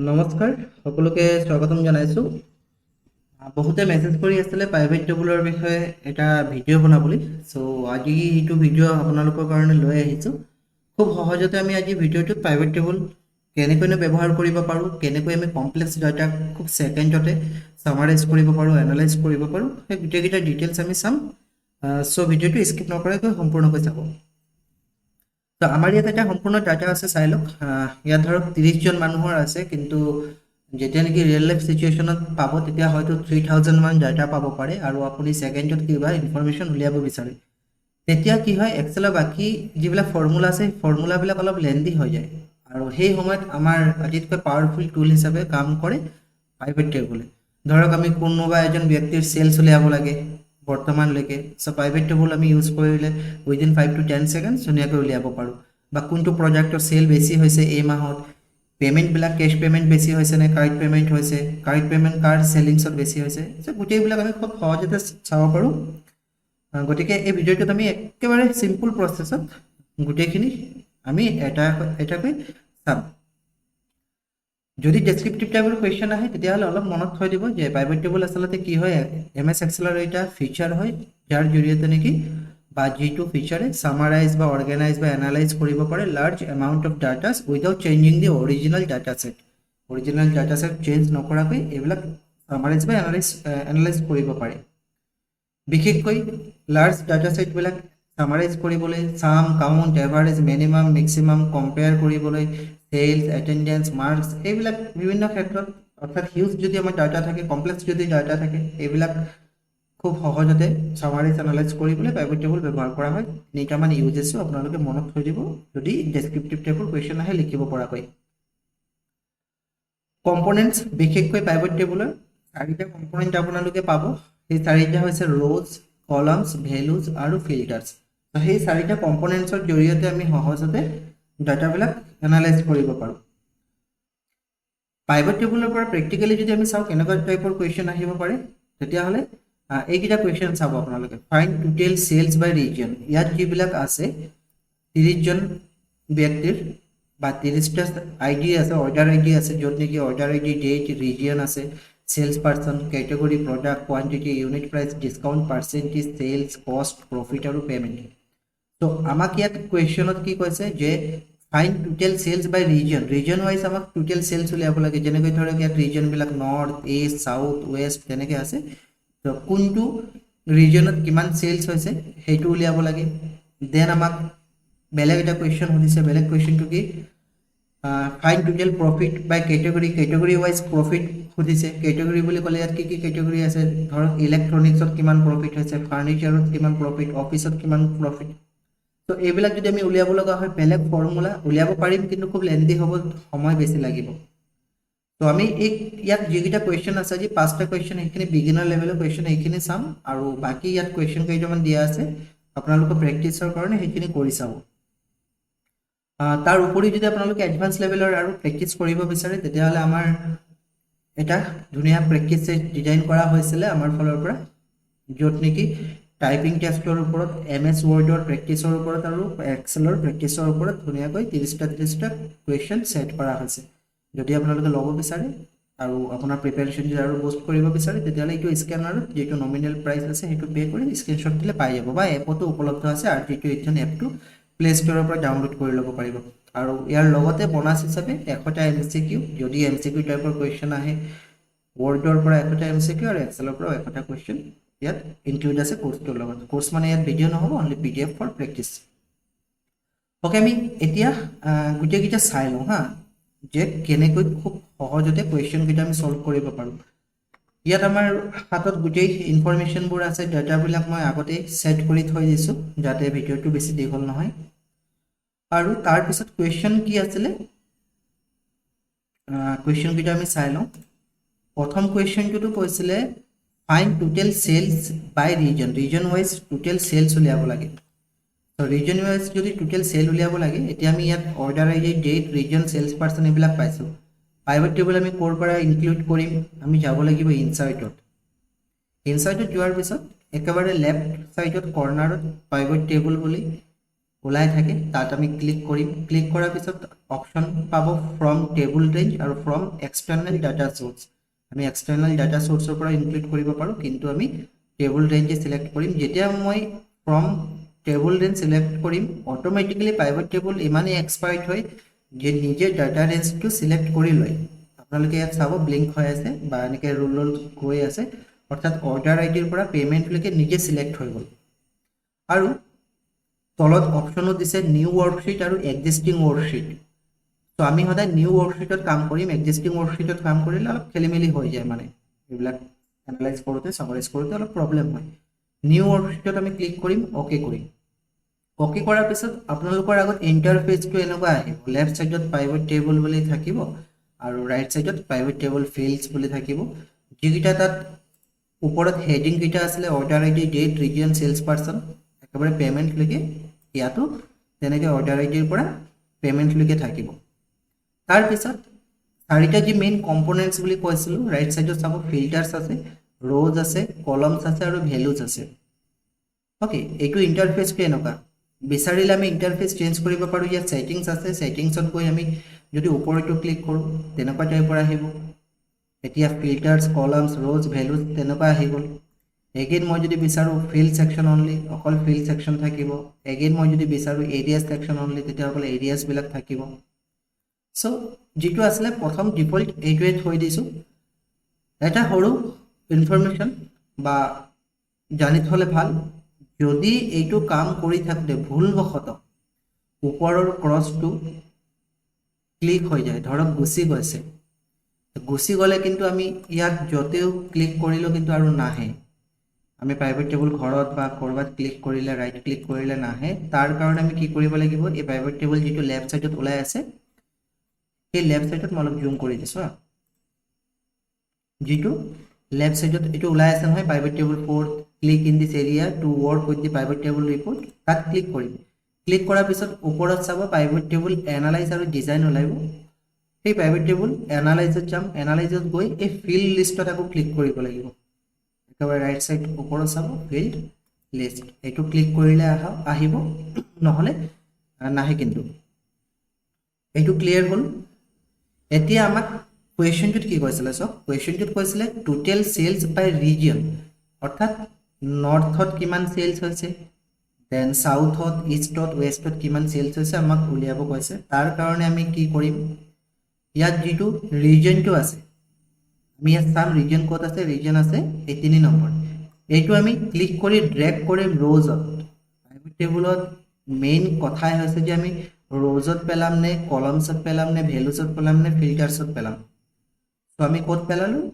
নমস্কাৰ সকলোকে স্বাগতম জনাইছো। বহুতে মেছেজ কৰি আছিলে প্ৰাইভেট টেবুলৰ বিষয়ে এটা ভিডিঅ' বনাবলৈ। সো আজি এইটো ভিডিঅ' আপোনালোকৰ কাৰণে লৈ আহিছো। খুব সহজতে আমি আজি ভিডিঅ'টোত প্ৰাইভেট টেবুল কেনেকৈ ব্যৱহাৰ কৰিব পাৰোঁ, কেনেকৈ আমি কমপ্লেক্স ডাটা খুব ছেকেণ্ডতে সামাৰাইজ কৰিব পাৰোঁ, এনালাইজ কৰিব পাৰোঁ, সেই গোটেইকেইটা ডিটেইলছ আমি চাম। সো ভিডিঅ'টো স্কিপ নকৰাকৈ সম্পূৰ্ণকৈ চাব। তো আমাৰ ইয়াত এটা সম্পূৰ্ণ ডাটা আছে, চাই লওক। ইয়াত ধৰক 30 জন মানুহৰ আছে, কিন্তু যেতিয়া নেকি ৰিয়েল লাইফ চিচুৱেশ্যনত পাব তেতিয়া হয়তো 3000 মান ডাটা পাব পাৰে, আৰু আপুনি ছেকেণ্ডত কিবা ইনফৰমেশ্যন উলিয়াব বিচাৰে। তেতিয়া কি হয়, এক্সেলৰ বাকী যিবিলাক ফৰ্মুলা আছে ফৰ্মুলাবিলাক অলপ লেন্দি হৈ যায়, আৰু সেই সময়ত আমাৰ আটাইতকৈ পাৱাৰফুল টুল হিচাপে কাম কৰে প্ৰাইভেট টেবুলে। ধৰক আমি কোনোবা এজন ব্যক্তিৰ চেলছ উলিয়াব লাগে বৰ্তমানলৈকে, সো প্ৰাইভেট টেবুল আমি ইউজ কৰিলে উইদিন 5 to 10 সেকেন্ডছ ধুনীয়াকৈ উলিয়াব পাৰোঁ। বা কোনটো প্ৰডাক্টৰ চেল বেছি হৈছে এই মাহত, পেমেণ্টবিলাক কেছ পেমেণ্ট বেছি হৈছে নে কাৰেক্ট পেমেণ্ট হৈছে, কাৰেক্ট পেমেণ্ট কাৰ চেলিংছত বেছি হৈছে, সো গোটেইবিলাক আমি খুব সহজতে চাব পাৰোঁ। গতিকে এই ভিডিঅ'টোত আমি একেবাৰে চিম্পুল প্ৰচেছত গোটেইখিনি আমি এটাকৈ চাম। যদি ডেছক্ৰিপটিভ টাইপৰ কুৱেশ্যন আহে তেতিয়াহ'লে অলপ মনত থৈ দিব যে প্ৰাইভেট টেবুল আচলতে কি হয়, MS এক্সেলৰ এটা ফিচাৰ হয়, যাৰ জৰিয়তে নেকি বা যিটো ফিচাৰে সামাৰাইজ বা অৰ্গেনাইজ বা এনালাইজ কৰিব পাৰে large amount of datas without changing the original data set. Original data set change নকৰাকৈ এইবিলাক সামাৰাইজ বা এনালাইজ কৰিব পাৰে। বিশেষকৈ লাৰ্জ ডাটা ছেটবিলাক সামাৰাইজ কৰিবলৈ sum, count, average, minimum, maximum compare কৰিবলৈ, সেলছ, এটেণ্ডেঞ্চ, মাৰ্কছ, এইবিলাক বিভিন্ন ক্ষেত্ৰত, অৰ্থাৎ হিউজ যদি আমাৰ ডাটা থাকে, কমপ্লেক্স যদি ডাটা থাকে, এইবিলাক খুব সহজতে সামাৰাইজ এনালাইজ কৰিবলৈ প্ৰাইভেট টেবুল ব্যৱহাৰ কৰা হয়। তিনিটামান ইউজেছো আপোনালোকে মনত থৈ দিব, যদি ডেছক্ৰিপটিভ টাইপৰ কুৱেশ্যন আহে লিখিব পৰাকৈ। কম্পনেণ্টছ, বিশেষকৈ প্ৰাইভেট টেবুলৰ 4টা কম্পনেণ্ট আপোনালোকে পাব। সেই 4টা হৈছে ৰ'জ, কলামছ, ভেলুজ আৰু ফিল্টাৰ্ছ। তো সেই 4টা কম্পনেণ্টছৰ জৰিয়তে আমি সহজতে ডাটাবিলাক এনালাইজ কৰিব পাৰোঁ। প্ৰাইভেট টেবুলৰ পৰা প্ৰেক্টিকেলি যদি আমি চাওঁ কেনেকুৱা টাইপৰ কুৱেশ্যন আহিব পাৰে, তেতিয়াহ'লে এইকেইটা কুৱেশ্যন চাব আপোনালোকে। Find total sales by region. ইয়াত যিবিলাক আছে 30 জন ব্যক্তিৰ বা 30টা ID আছে, অৰ্ডাৰ ID আছে, য'ত নেকি অৰ্ডাৰ ID, ডেট, ৰিজন আছে, sales person, category, product, quantity, unit price, discount, percentage, sales, cost, profit আৰু পেমেণ্ট। তো আমাক ইয়াত কুৱেশ্যনত কি কৈছে যে find total sales by region. Region wise আমাক টোটেল চেলছ উলিয়াব লাগে। যেনেকৈ ধৰক ইয়াত ৰিজনবিলাক নৰ্থ, ইষ্ট, চাউথ, ৱেষ্ট তেনেকৈ আছে। তো কোনটো ৰিজনত কিমান চেলছ হৈছে সেইটো উলিয়াব লাগে। দেন আমাক বেলেগ এটা কুৱেশ্যন সুধিছে। বেলেগ কুৱেশ্যনটো কি, ফাইণ্ড টোটেল প্ৰফিট বাই কেটেগৰী। কেটেগৰী ৱাইজ প্ৰফিট সুধিছে। কেটেগৰী বুলি ক'লে ইয়াত কি কি কেটেগৰী আছে, ধৰক ইলেক্ট্ৰনিক্সত কিমান প্ৰফিট হৈছে, ফাৰ্নিচাৰত কিমান প্ৰফিট, অফিচত কিমান প্ৰফিট। তো এইবিলাক যদি আমি উলিয়াব লগা হয়, বেলেগ ফৰ্মুলা উলিয়াব পাৰিম, কিন্তু খুব লেন্দি হ'ব, সময় বেছি লাগিব। তো আমি ইয়াত যিকেইটা কুৱেশ্যন আছে, আজি 5টা কুৱেশ্যন, সেইখিনি বিগিনাৰ লেভেলৰ কুৱেশ্যন, সেইখিনি চাম। আৰু বাকী ইয়াত কুৱেশ্যন কেইটামান দিয়া আছে আপোনালোকৰ প্ৰেক্টিছৰ কাৰণে, সেইখিনি কৰি চাব। তাৰ উপৰি যদি আপোনালোকে এডভান্স লেভেলৰ আৰু প্ৰেক্টিছ কৰিব বিচাৰে, তেতিয়াহ'লে আমাৰ এটা ধুনীয়া প্ৰেক্টিছ ছেট ডিজাইন কৰা হৈছিলে আমাৰ ফালৰ পৰা, য'ত নেকি টাইপিং টেষ্টৰ ওপৰত, MS ৱৰ্ডৰ প্ৰেক্টিছৰ ওপৰত আৰু এক্সেলৰ প্ৰেক্টিছৰ ওপৰত ধুনীয়াকৈ 30টা কুৱেশ্যন ছেট কৰা হৈছে। যদি আপোনালোকে ল'ব বিচাৰে আৰু আপোনাৰ প্ৰিপেৰেশ্যন যদি আৰু বুষ্ট কৰিব বিচাৰে, তেতিয়াহ'লে এইটো স্কেনাৰত যিটো নমিনেল প্ৰাইচ আছে সেইটো পে' কৰি স্ক্ৰীনশ্বট দিলে পাই যাব, বা এপতো উপলব্ধ আছে। R328 এপটো প্লে ষ্ট'ৰৰ পৰা ডাউনলোড কৰি ল'ব পাৰিব। আৰু ইয়াৰ লগতে বোনাছ হিচাপে 100টা MCQ, যদি MCQ টাইপৰ কুৱেশ্যন আহে, ৱৰ্ডৰ পৰা 100টা MCQ আৰু এক্সেলৰ পৰা 100টা কুৱেশ্যন ইয়াত ইনক্লুড আছে কোৰ্চটোৰ লগত। কোৰ্চ মানে ইয়াত ভিডিঅ' নহ'ব, only PDF for practice. Okay, আমি এতিয়া গোটেইকেইটা চাই লওঁ হা, যে কেনেকৈ খুব সহজতে কুৱেশ্যনকেইটা আমি ছল্ভ কৰিব পাৰোঁ। ইয়াত আমাৰ হাতত গোটেই ইনফৰমেশ্যনবোৰ আছে, ডাটাবিলাক মই আগতেই ছেট কৰি থৈ দিছোঁ, যাতে ভিডিঅ'টো বেছি দীঘল নহয়। আৰু তাৰপিছত কুৱেশ্যন কি আছিলে, কুৱেশ্যনকেইটা আমি চাই লওঁ। প্ৰথম কুৱেশ্যনটোতো কৈছিলে find total sales by region. Region wise total sales উলিয়াব লাগে। তো ৰিজন ৱাইজ যদি টোটেল চেল উলিয়াব লাগে, এতিয়া আমি ইয়াত order ID, date, region, sales person এইবিলাক পাইছোঁ। প্ৰাইভেট টেবুল আমি ক'ৰ পৰা ইনক্লুড কৰিম, আমি যাব লাগিব ইনচাইটত। ইনচাইটত যোৱাৰ পিছত একেবাৰে লেফ্ট ছাইডত কৰ্নাৰত প্ৰাইভেট টেবুল বুলি ওলাই থাকে তাত আমি ক্লিক কৰিম ক্লিক কৰাৰ পিছত অপশ্যন পাব ফ্ৰম টেবুল ৰেঞ্জ আৰু ফ্ৰম এক্সটাৰ্নেল ডাটা সোৰ্স আমি এক্সটাৰ্নেল ডাটা সোৰ্সৰ পৰা ইনক্লুড কৰিব পাৰো কিন্তু আমি টেবুল ৰেঞ্জ সিলেক্ট কৰিম যেতিয়া মই ফ্ৰম টেবুল ৰেঞ্জ সিলেক্ট কৰিম অটোমেটিক্যালি পাইভট টেবুল ইমানেই এক্সপাৰ্ট হয় যে নিজে ডাটা ৰেঞ্জটো সিলেক্ট কৰি লয় আপোনালোকে ইয়াত চাব ব্লিংক হৈ আছে বা এনেকৈ ৰোল গৈ আছে অৰ্থাৎ অৰ্ডাৰ আইডিৰ পৰা পেমেণ্টলৈকে নিজে সিলেক্ট হৈ গ'ল আৰু তলত অপশ্যনো দিছে নিউ ৱৰ্কশ্বিট আৰু এক্সিষ্টিং ৱৰ্কশ্বিট তো আমি সদায় নিউ ৱৰ্কশ্বিটত কাম কৰিম এক্সিষ্টিং ৱৰ্কশ্বিটত কাম কৰিলে অলপ খেলিমেলি হৈ যায় মানে এইবিলাক এনালাইজ কৰোঁতে সামাৰাইজ কৰোঁতে অলপ প্ৰব্লেম হয় নিউ ৱৰ্কশ্বিটত আমি ক্লিক কৰিম অ'কে কৰিম অ'কে কৰাৰ পিছত আপোনালোকৰ আগত ইণ্টাৰফেচটো এনেকুৱা আহিব লেফ্ট ছাইডত পাইভট টেবুল বুলি থাকিব আৰু ৰাইট ছাইডত পাইভট টেবুল ফিল্ডছ বুলি থাকিব যিকেইটা তাত ওপৰত হেডিং কেইটা আছিলে order ID date region sales person একেবাৰে পেমেণ্টলৈকে ইয়াতো তেনেকৈ অৰ্ডাৰ আইডিৰ পৰা পেমেণ্টলৈকে থাকিব তাৰপিছত চাৰিটা যি মেইন কম্পোনেণ্টছ বুলি কৈছিলোঁ ৰাইট ছাইডত চাব ফিল্টাৰ্ছ আছে ৰ'জ আছে কলমছ আছে আৰু ভেলুজ আছে অ'কে এইটো ইণ্টাৰফেচটো এনেকুৱা বিচাৰিলে আমি ইণ্টাৰফেচ চেঞ্জ কৰিব পাৰোঁ ইয়াত ছেটিংছ আছে ছেটিংছত গৈ আমি যদি ওপৰতো ক্লিক কৰোঁ তেনেকুৱা টাইপৰ আহিব এতিয়া ফিল্টাৰ্ছ কলমছ ৰ'জ ভেলুজ তেনেকুৱা আহি গ'ল এগেইন মই যদি বিচাৰোঁ ফিল্ড ছেকশ্যন অনলি অকল ফিল্ড ছেকশ্যন থাকিব এগেইন মই যদি বিচাৰোঁ এৰিয়াছ ছেকশ্যন অনলি তেতিয়া অকল এৰিয়াছবিলাক থাকিব চ' যিটো আছিলে প্ৰথম ডিফল্ট এইটোৱে থৈ দিছোঁ এটা সৰু ইনফৰমেশ্যন বা জানি থ'লে ভাল যদি এইটো কাম কৰি থাকোঁতে ভুলবশতঃ ওপৰৰ ক্ৰছটো ক্লিক হৈ যায় ধৰক গুচি গ'লে কিন্তু আমি ইয়াত য'তেও ক্লিক কৰিলেও কিন্তু আৰু নাহে আমি প্ৰাইভেট টেবুল ঘৰত বা ক'ৰবাত ক্লিক কৰিলে ৰাইট ক্লিক কৰিলে নাহে তাৰ কাৰণে আমি কি কৰিব লাগিব এই প্ৰাইভেট টেবুল যিটো লেফ্ট ছাইডত ওলাই আছে সেই লেফ্ট ছাইডত মই অলপ জুম কৰি দিছোঁ যিটো লেফ্ট ছাইডত এইটো ওলাই আছে নহয় private table for click in this area to work with the private table report তাত ক্লিক কৰিম ক্লিক কৰাৰ পিছত ওপৰত চাব প্ৰাইভেট টেবুল এনালাইজ আৰু ডিজাইন ওলাব সেই প্ৰাইভেট টেবুল এনালাইজত যাম এনালাইজত গৈ এই ফিল্ড লিষ্টত আকৌ ক্লিক কৰিব লাগিব একেবাৰে ৰাইট ছাইড ওপৰত চাব ফিল্ড লিষ্ট এইটো ক্লিক কৰিলে আহিব নহ'লে নাহে কিন্তু এইটো ক্লিয়াৰ হ'ল এতিয়া আমাক কুৱেশ্যনটোত কি কৈছিলে চাওক কুৱেশ্যনটোত কৈছিলে টোটেল চেলছ বাই ৰিজন অৰ্থাৎ নৰ্থত কিমান চেলছ হৈছে দেন সাউথত ইষ্টত ৱেষ্টত কিমান চেলছ হৈছে আমাক উলিয়াব কৈছে তাৰ কাৰণে আমি কি কৰিম ইয়াত যিটো ৰিজনটো আছে আমি ইয়াত চাম ৰিজন ক'ত আছে ৰিজন আছে এই 3 নম্বৰ এইটো আমি ক্লিক কৰি ড্ৰেগ কৰিম ৰ'জত প্ৰাইভেট টেবুলত মেইন কথাই হৈছে যে আমি ৰ'জত পেলাম নে কলমছত পেলাম নে ভেলুজত পেলাম নে ফিল্টাৰ্ছত পেলাম তো আমি ক'ত পেলালোঁ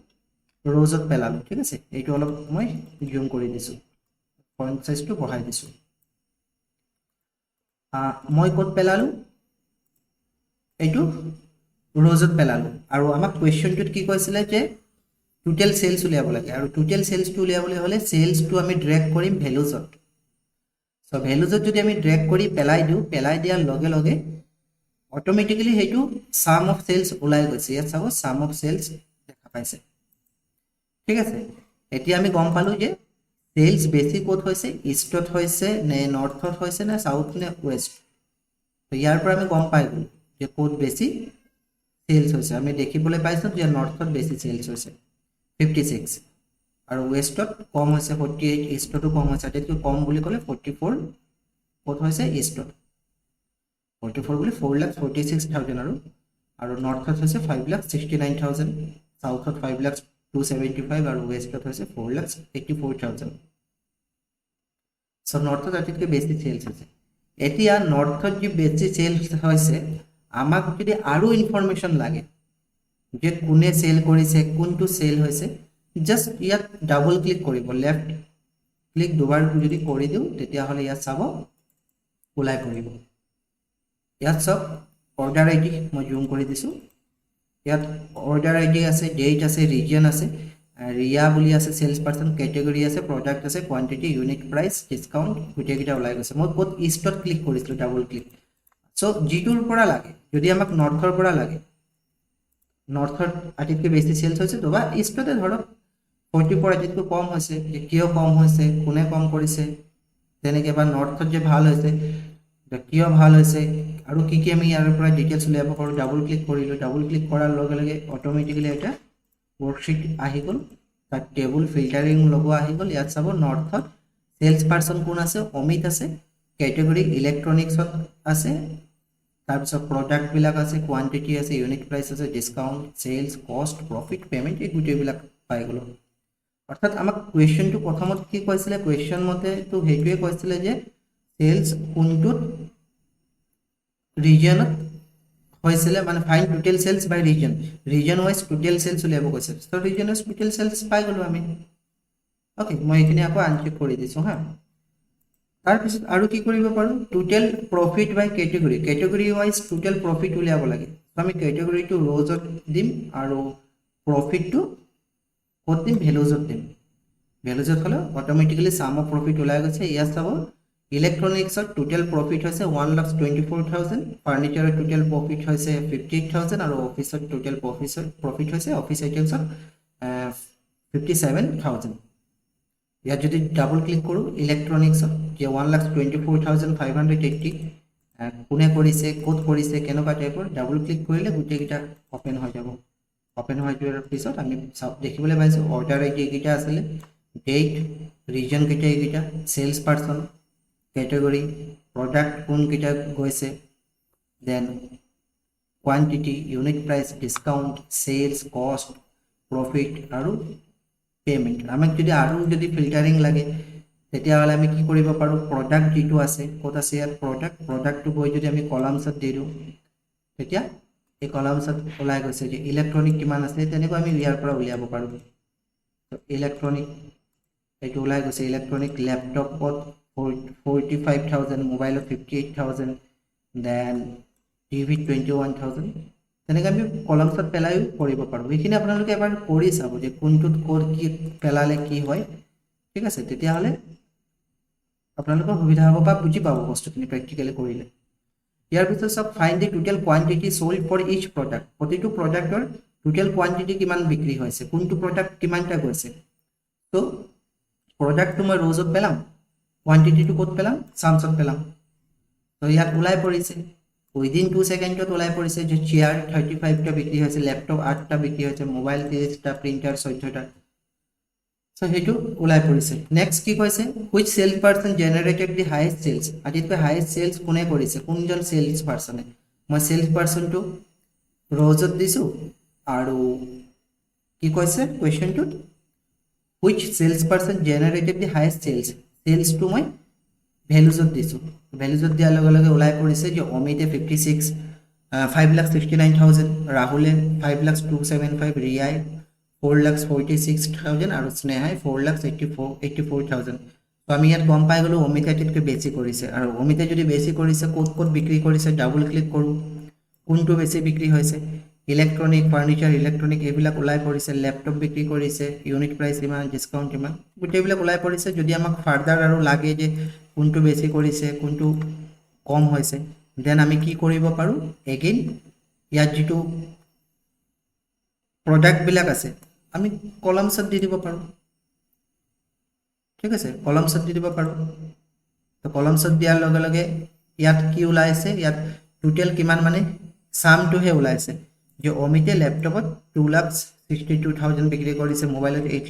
ৰ'জত পেলালোঁ ঠিক আছে এইটো অলপ মই জুম কৰি দিছোঁ ফন্ট সাইজটো বঢ়াই দিছোঁ মই ক'ত পেলালোঁ এইটো ৰ'জত পেলালোঁ আৰু আমাক কুৱেশ্যনটোত কি কৈছিলে যে টোটেল চেলছ উলিয়াব লাগে আৰু টোটেল চেলছটো উলিয়াবলৈ হ'লে চেলছটো আমি ড্ৰেগ কৰিম ভেলুজত চ' ভেলুজত যদি আমি ড্ৰেগ কৰি পেলাই দিওঁ পেলাই দিয়াৰ লগে লগে অটোমেটিক্যালি সেইটো সাম অফ চেলছ ওলাই গৈছে ইয়াত চাব সাম অফ চেলছ দেখা পাইছে ঠিক আছে এতিয়া আমি গম পালোঁ যে চেলছ বেছি ক'ত হৈছে ইষ্টত হৈছে নে নৰ্থত হৈছে নে সাউথ নে ৱেষ্ট তো ইয়াৰ পৰা আমি গম পাই গ'লোঁ যে ক'ত বেছি চেলছ হৈছে আমি দেখিবলৈ পাইছোঁ যে নৰ্থত বেছি চেলছ হৈছে 56 আৰু ৱেষ্টত কম হৈছে 48 ইষ্টতো কম হৈছে আটাইতকৈ কম বুলি ক'লে 44 ক'ত হৈছে ইষ্টত 44 বুলি 4,46,000 আৰু নৰ্থত হৈছে 5,69,000 সাউথত 5,275 আৰু ৱেষ্টত হৈছে 4,84,000 চ' নৰ্থত আটাইতকৈ বেছি চেলছ হৈছে এতিয়া নৰ্থত যি বেছি চেলছ হৈছে আমাক যদি আৰু ইনফৰমেশ্যন লাগে যে কোনে চেল কৰিছে কোনটো চেল হৈছে জাষ্ট ইয়াত ডাবল ক্লিক কৰিব লেফ্ট ক্লিক দুবাৰ যদি কৰি দিওঁ তেতিয়াহ'লে ইয়াত চাব ওলাই পৰিব ইয়াত চাওক অৰ্ডাৰ আইডি মই জুম কৰি দিছোঁ ইয়াত অৰ্ডাৰ আইডি আছে ডেট আছে ৰিজন আছে ৰিয়া বুলি আছে চেলছ পাৰ্সন কেটেগৰী আছে প্ৰডাক্ট আছে কোৱান্টিটি ইউনিট প্ৰাইচ ডিছকাউণ্ট গোটেইকেইটা ওলাই গৈছে মই ক'ত ইষ্টত ক্লিক কৰিছিলোঁ ডাবল ক্লিক চ' যিটোৰ পৰা লাগে যদি আমাক নৰ্থৰ পৰা লাগে নৰ্থত আটাইতকৈ বেছি চেলছ হৈছে তো বা ইষ্টতে ধৰক 44 আটাইতকৈ কম হৈছে কিয় কম হৈছে কোনে কম কৰিছে তেনেকৈ বা নৰ্থত যে ভাল হৈছে কিয় ভাল হৈছে আৰু কি আমি ইয়াৰ পৰা ডিটেইলছ উলিয়াব পাৰোঁ ডাবল ক্লিক কৰিলোঁ ডাবল ক্লিক কৰাৰ লগে লগে অট'মেটিকেলি এটা ৱৰ্কশ্বিট আহি গ'ল তাত টেবুল ফিল্টাৰিং লগোৱা আহি গ'ল ইয়াত চাব নৰ্থত সেলস পাৰ্সন কোন আছে অমিত আছে কেটেগৰী ইলেক্ট্ৰনিক্সত আছে তাৰপিছত প্ৰডাক্টবিলাক আছে কোৱান্টিটি আছে ইউনিট প্ৰাইচ আছে discount sales cost profit payment এই গোটেইবিলাক পাই গ'লো অৰ্থাৎ আমাক কুৱেশ্যনটো প্ৰথমত কি কৈছিলে কুৱেশ্যন মতে তো হেইটোৱে কৈছিলে যে সেলস কোনটোত ৰিজনত হৈছিলে মানে ফাইন টোটেল সেলস বাই ৰিজন ওয়াইজ টোটেল সেলস উলিয়াব কৈছে তো ৰিজন ওয়াইজ টোটেল সেলস পাই গ'লো আমি ওকে মই এখানে আকৌ আনচেক কৰি দিছো হা তাৰপিছত আৰু কি কৰিব পাৰো টোটেল প্ৰফিট বাই কেটেগৰী ওয়াইজ টোটেল প্ৰফিট উলিয়াব লাগে তো আমি কেটেগৰীটো ৰ'জত দিম আৰু প্ৰফিটটো ক'ত দিম ভ্যালুজত দিম ভ্যালুজত হলে অটোমেটিক্যালি সাম অফ প্ৰফিট ওলাই গৈছে ইয়াত চাব ইলেক্ট্ৰনিক্সৰ টোটেল প্ৰফিট হৈছে 1,24,000 ফাৰ্নিচাৰৰ টোটেল প্ৰফিট হৈছে 58,000 আৰু অফিসৰ টোটেল প্ৰফিট হৈছে অফিস আইটেমছৰ 57,000 ইয়াত যদি ডাবল ক্লিক কৰো ইলেক্ট্ৰনিক্সত যে 1,24,580 কোনে কৰিছে ক'ত কৰিছে কেনেকুৱা টাইপৰ ডাবল ক্লিক কৰিলে গোটেইটা ওপেন হৈ যাব ওপেন হৈ যোৱাৰ পিছত আমি দেখিবলৈ পাইছো অৰ্ডাৰ আইডি এইকেইটা আছিল ডেট ৰিজন কেইটা এইকেইটা সেলস পাৰ্সন কেটেগৰী প্ৰডাক্ট কোন কেইটা গৈছে then quantity unit price discount sales cost profit আৰু পেমেন্ট আমাক যদি ফিল্টাৰিং লাগে তেতিয়া হলে আমি কি কৰিব পাৰো প্ৰডাক্ট যেটো আছে ক'ত আছে ইয়াত প্ৰডাক্টটো গৈ যদি আমি কলামছত দি দিও তেতিয়া এই কলামছত ওলাই গৈছে যে ইলেক্ট্ৰনিক কিমান আছে তেনেকৈ আমি ইয়াৰ পৰা উলিয়াব পাৰো তো ইলেক্ট্ৰনিক এইটো ওলাই গৈছে ইলেক্ট্ৰনিক ল্যাপটপত 45,000 মোবাইলত 58,000 দেন টিভি 21,000 তেনেকৈ আমি কলামছত পেলাইও কৰিব পাৰো এইখিনি আপোনালোকে এবাৰ কৰি চাব যে কোনটোত কোড কি পেলালে কি হয় ঠিক আছে তেতিয়া হলে আপোনালোকৰ সুবিধা হ'ব বা বুজি পাব বস্তুখিনি প্ৰ্যাকটিক্যালি কৰিলে ইয়াৰ পিছত সব find the total quantity sold for each product প্ৰতিটো প্ৰডাক্টৰ টোটাল কোয়ান্টিটি কিমান বিক্ৰী হৈছে কোনটো প্ৰডাক্ট কিমানটা গৈছে তো প্ৰডাক্টটো মই ৰ'জত পেলাম কোয়ান্টিটিটো ক'ত পেলাম সামছত পেলাম তো ইয়াত ওলাই পৰিছে উইদিন 2 সেকেন্ডত ওলাই পৰিছে যে চেয়াৰ 35টা বিক্ৰী হৈছে ল্যাপটপ 8টা বিক্ৰী হৈছে মোবাইল 30টা প্ৰিন্টাৰ 14টা সো হেতু ওলাই পৰিছে নেক্সট কি কৈছে which sales person generated the highest sales আদিতকৈ হাইয়েস্ট সেলস কোনে কৰিছে কোনজন সেলস পাৰসনে মই সেলস পাৰসনটো ৰ'জত দিছো আৰু কি কৈছে কোৱেশ্চনটোত which sales person generated the highest sales to মই ভ্যালুজত দিছো ভ্যালুজত দিয়াৰ লগে লগে ওলাই পৰিছে যে অমিতে 5,69,000 ৰাহুলে 5,275 ৰিয়াই 4,46,000 আৰু স্নেহাই 4,84,000 তো আমি ইয়াত গম পাই গলো অমিতে আটাইতকৈ বেছি কৰিছে আৰু অমিতে যদি বেছি কৰিছে ক'ত বিক্ৰী কৰিছে ডাবল ক্লিক কৰো কোনটো বেছি বিক্ৰী হৈছে ইলেক্ট্ৰনিক ফাৰ্নিচাৰ ইলেক্ট্ৰনিক এইবিলাক ওলাই পৰিছে ল্যাপটপ বিক্ৰী কৰিছে ইউনিট প্ৰাইস ইমান ডিসকাউন্ট ইমান গোটেইবিলাক ওলাই পৰিছে যদি আমাক ফাৰ্দাৰ আৰু লাগে যে কোনটো বেছি কৰিছে কোনটো কম হৈছে দেন আমি কি কৰিব পাৰো এগেইন ইয়াত যেটো প্ৰডাক্ট বিলাক আছে আমি কলামছত দি দিব পাৰো ঠিক আছে কলামছত দি দিব পাৰো তো কলামছত দিয়াৰ লগে লগে ইয়াত কি ওলাইছে ইয়াত টোটাল কিমান মানে সামটোহে ওলাইছে যে অমিতে ল্যাপটপত 2,62,000 বিক্ৰী কৰিছে মোবাইলত 8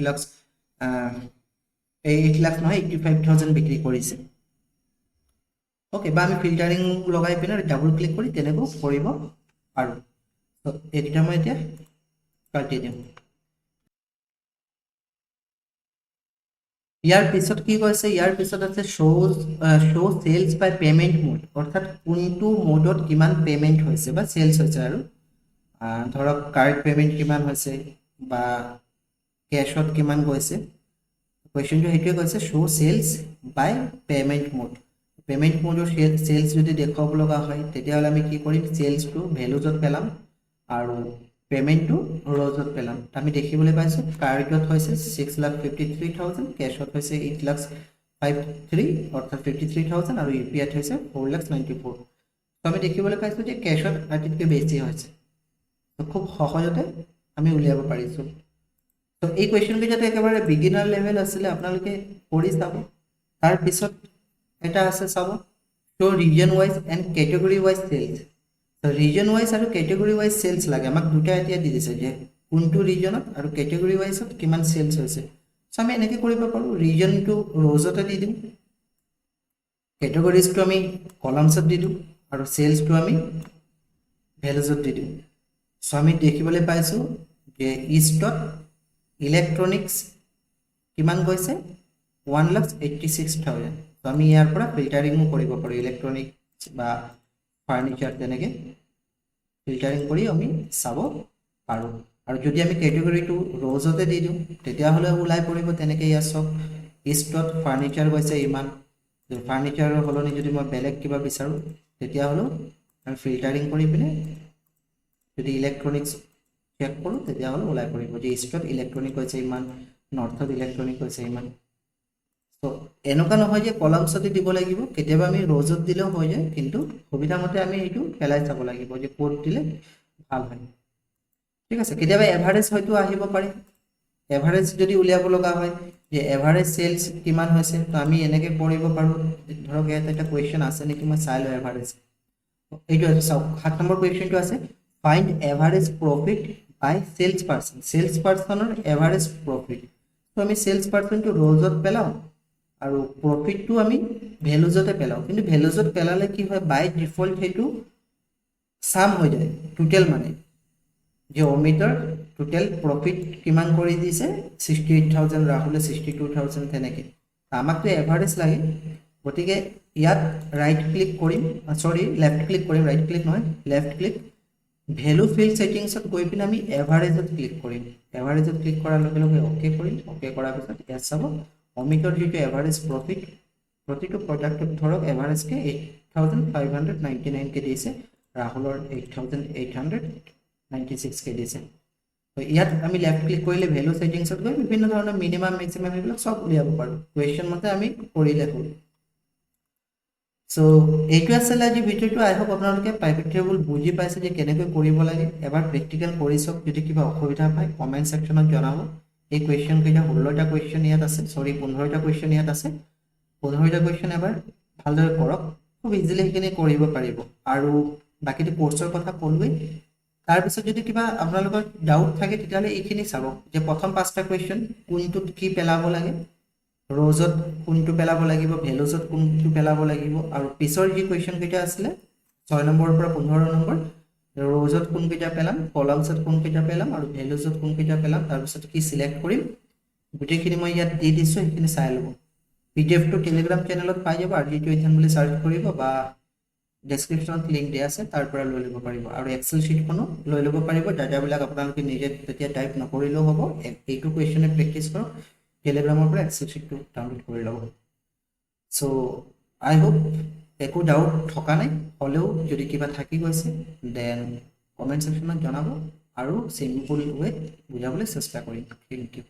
লাখ নহয় 85,000 বিক্ৰী কৰিছে ওকে বা আমি ফিল্টাৰিং লগাই পিনে ডাবল ক্লিক কৰি তেনেকৈ কৰিব পাৰো তো এটা মই এতিয়া কাটি দিম ইয়াৰ পিছত কি কৈছে ইয়াৰ পিছত আছে শো সেলস বাই পেমেন্ট মোড অৰ্থাৎ কোনটো মোডত কিমান পেমেন্ট হৈছে বা সেলস হৈছে আৰু ধৰক কাৰ্ড পেমেন্ট কিমান হৈছে বা ক্যাশত কিমান গৈছে কোৱেশ্চনটো হেতুৱে কৈছে শো সেলস বাই পেমেন্ট মোডৰ সেলস যদি দেখাব লগা হয় তেতিয়া হলে আমি কি কৰিম সেলসটো ভ্যালুজত পেলাম আৰু পেমেন্টটো ৰ'জত পেলাম আমি দেখিবলৈ পাইছো কাৰ্ডত হৈছে 6,53,000 ক্যাশত হৈছে 8,53,000 অৰ্থাৎ 53,000 আৰু ইউপিআইত হৈছে 4,94,000 তো আমি দেখিবলৈ পাইছো যে ক্যাশত আটাইতকৈ বেছি হৈছে তো খুব সহজতে আমি উলিয়াব পাৰিছো তো এই কোৱেশ্চন কেইটা একেবাৰে বিগিনাৰ লেভেল আছিল আপোনালোকে কৰি চাব তাৰ পিছত এটা আছে চাব show region wise and category wise sales. So region wise আৰু category wise sales লাগে আমাক দুটা এতিয়া দি দিছে যে কোনটো ৰিজনত আৰু category wise কিমান sales হৈছে সো আমি এনেকৈ কৰিব পাৰো region টো rows-তে দি দিম categories টো আমি columns-ত দি দিম আৰু sales টো আমি values-ত দি দিম সো আমি দেখিবলৈ পাইছো যে ইষ্টত ইলেক্ট্ৰনিক্স কিমান গৈছে 1,86,000 তো আমি ইয়াৰ পৰা ফিল্টাৰিংও কৰিব পাৰো ইলেক্ট্ৰনিক্স বা ফাৰ্নিচাৰ তেনেকৈ ফিল্টাৰিং কৰি আমি চাব পাৰো আৰু যদি আমি কেটেগৰীটো ৰ'জতে দি দিওঁ তেতিয়াহ'লে ওলাই পৰিব তেনেকৈ ইয়াৰ চব ইষ্টত ফাৰ্নিচাৰ গৈছে ইমান ফাৰ্নিচাৰৰ সলনি যদি মই বেলেগ কিবা বিচাৰোঁ তেতিয়াহ'লে আমি ফিল্টাৰিং কৰি পিনে যদি ইলেক্ট্ৰনিক্স চেক কৰোঁ তেতিয়াহ'লে ওলাই পৰিব যে ইষ্টত ইলেক্ট্ৰনিক হৈছে ইমান নৰ্থত ইলেক্ট্ৰনিক হৈছে ইমান তো এনেকুৱা নহয় যে কলামছতে দিব লাগিব কেতিয়াবা আমি ৰ'জত দিলেও হৈ যায় কিন্তু সুবিধামতে আমি এইটো পেলাই চাব লাগিব যে ক'ত দিলে ভাল হয় ঠিক আছে কেতিয়াবা এভাৰেজ হয়তো আহিব পাৰে এভাৰেজ যদি উলিয়াব লগা হয় যে এভাৰেজ সেলস কিমান হৈছে তো আমি এনেকৈ কৰিব পাৰোঁ ধৰক ইয়াত এটা কুৱেশ্যন আছে নেকি মই চাই লওঁ এভাৰেজ এইটো আছে চাওক 7 নম্বৰ কুৱেশ্যনটো আছে ফাইন্ড এভাৰেজ প্ৰফিট বাই সেলস পাৰ্সনৰ এভাৰেজ প্ৰফিট তো আমি সেলস পাৰ্সনটো ৰ'জত পেলাওঁ আৰু প্ৰফিটটো আমি ভ্যালুজতে পেলাওঁ কিন্তু ভ্যালুজত পেলালে কি হয় বাই ডিফল্ট সেইটো সাম হৈ যায় টোটাল মানে যে অমিতৰ টোটাল প্ৰফিট কিমান কৰি দিছে 68000 ৰাহুলে 62000 তেনেকৈ আমাকতো এভাৰেজ লাগে গতিকে ইয়াত ৰাইট ক্লিক কৰিম সৰি লেফট ক্লিক কৰিম ৰাইট ক্লিক নহয় লেফট ক্লিক ভ্যালু ফিল্ড সেটিংছত গৈ পিনে আমি এভাৰেজত ক্লিক কৰিম এভাৰেজত ক্লিক কৰাৰ লগে লগে ওকে কৰিম ওকে কৰাৰ পিছত ইয়াত চাব অমিতৰ যেটো এভাৰেজ প্ৰফিট প্ৰতিটো প্ৰডাক্টত ধৰক এভাৰেজকে 8599 কে দিছে ৰাহুলৰ 8896 কে দিছে তো ইয়াত আমি লেফট ক্লিক কৰিলে ভ্যালু সেটিংছত গৈ বিভিন্ন ধৰণৰ মিনিমাম ম্যাক্সিমাম এইবিলাক সব উলিয়াব পাৰো কুৱেশ্যন মতে আমি কৰিলে হ'ল সো এইটো আছিল আজি ভিডিওটো আই হোপ আপোনালোকে প্ৰাইভেট টেবুল বুজি পাইছে যে কেনেকৈ কৰিব লাগে এবাৰ প্ৰেক্টিকেল কৰি চাওক যদি কিবা অসুবিধা পায় কমেন্ট সেকশনত জনাব এই কুৱেশ্যন কেইটা 16টা কুৱেশ্যন ইয়াত আছে সৰি 15টা কুৱেশ্যন ইয়াত আছে 15টা কুৱেশ্যন এবাৰ ভালদৰে কৰক খুব ইজিলি সেইখিনি কৰিব পাৰিব আৰু বাকিটো কোৰ্সৰ কথা ক'লোৱে তাৰ পিছত যদি কিবা আপোনালোকৰ ডাউট থাকে তেতিয়ালে এইখিনি চাব যে প্ৰথম 5টা কুৱেশ্যন কোনটোত কি পেলাব লাগে ৰ'জত কোনটো পেলাব লাগিব ভ্যালুজত কোনটো পেলাব লাগিব আৰু পিছৰ যি কুৱেশ্যন কেইটা আছিল 6 নম্বৰৰ পৰা 15 নম্বৰ ৰ'জত কোন কেইটা পেলাম কলামছত কোন কেইটা পেলাম আৰু ভ্যালুজত কোন কেইটা পেলাম তাৰ পিছত কি সিলেক্ট কৰিম গুটেখিনি মই ইয়াত দি দিছো সেইখিনি চাই লব পিডিএফ টো টেলিগ্ৰাম চেনেলত পাই যাব RG2 এথান বুলি সাৰ্চ কৰিব বা ডেসক্ৰিপচনত লিংক দিয়া আছে তাৰ পৰা লৈ ল'ব পাৰিব আৰু এক্সেল শীটখনো লৈ ল'ব পাৰিব ডাটাবিলাক আপোনালোকে নিজে তেতিয়া টাইপ নকৰিলেও হ'ব এইটো কুৱেশ্যনে প্ৰেক্টিছ কৰক টেলিগ্ৰামৰ পৰা এক্সেল শীটটো ডাউনলোড কৰি ল'ব সো আই হোপ একো ডাউট থকা নাই হলেও যদি কিবা থাকি গৈছে দেন কমেন্ট সেকশনত জনাব আৰু সিম্পল ওয়ে বুজাবলৈ চেষ্টা কৰিম থ্যাংক ইউ